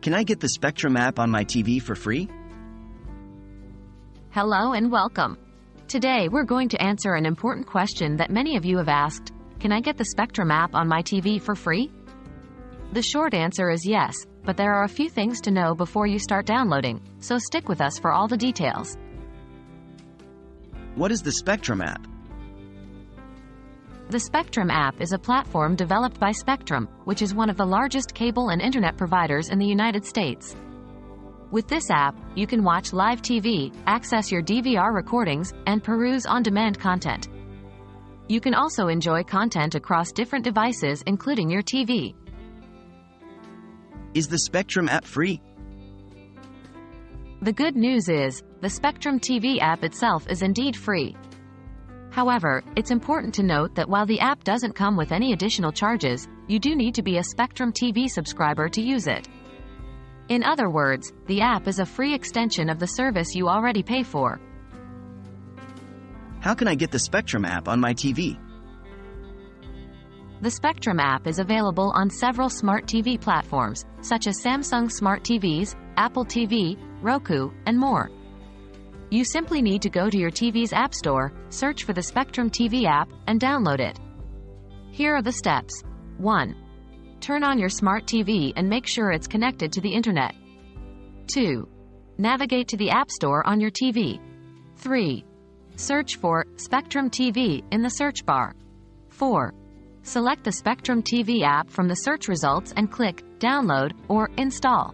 Can I get the Spectrum app on my TV for free? Hello and welcome. Today we're going to answer an important question that many of you have asked. Can I get the Spectrum app on my TV for free? The short answer is yes, but there are a few things to know before you start downloading, so stick with us for all the details. What is the Spectrum app? The Spectrum app is a platform developed by Spectrum, which is one of the largest cable and internet providers in the United States. With this app, you can watch live TV, access your DVR recordings, and peruse on-demand content. You can also enjoy content across different devices, including your TV. Is the Spectrum app free? The good news is, the Spectrum TV app itself is indeed free. However, it's important to note that while the app doesn't come with any additional charges, you do need to be a Spectrum TV subscriber to use it. In other words, the app is a free extension of the service you already pay for. How can I get the Spectrum app on my TV? The Spectrum app is available on several smart TV platforms, such as Samsung Smart TVs, Apple TV, Roku, and more. You simply need to go to your TV's App Store, search for the Spectrum TV app, and download it. Here are the steps. 1. Turn on your smart TV and make sure it's connected to the internet. 2. Navigate to the App Store on your TV. 3. Search for Spectrum TV in the search bar. 4. Select the Spectrum TV app from the search results and click Download or Install.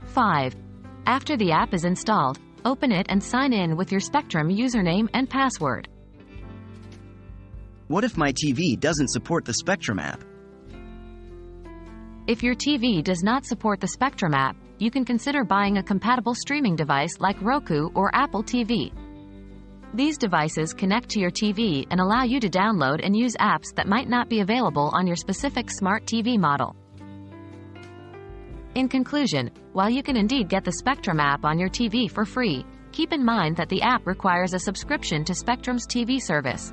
5. After the app is installed, open it and sign in with your Spectrum username and password. What if my TV doesn't support the Spectrum app? If your TV does not support the Spectrum app, you can consider buying a compatible streaming device like Roku or Apple TV. These devices connect to your TV and allow you to download and use apps that might not be available on your specific smart TV model. In conclusion, while you can indeed get the Spectrum app on your TV for free, keep in mind that the app requires a subscription to Spectrum's TV service.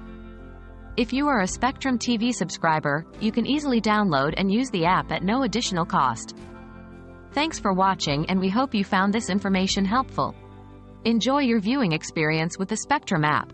If you are a Spectrum TV subscriber, you can easily download and use the app at no additional cost. Thanks for watching, and we hope you found this information helpful. Enjoy your viewing experience with the Spectrum app.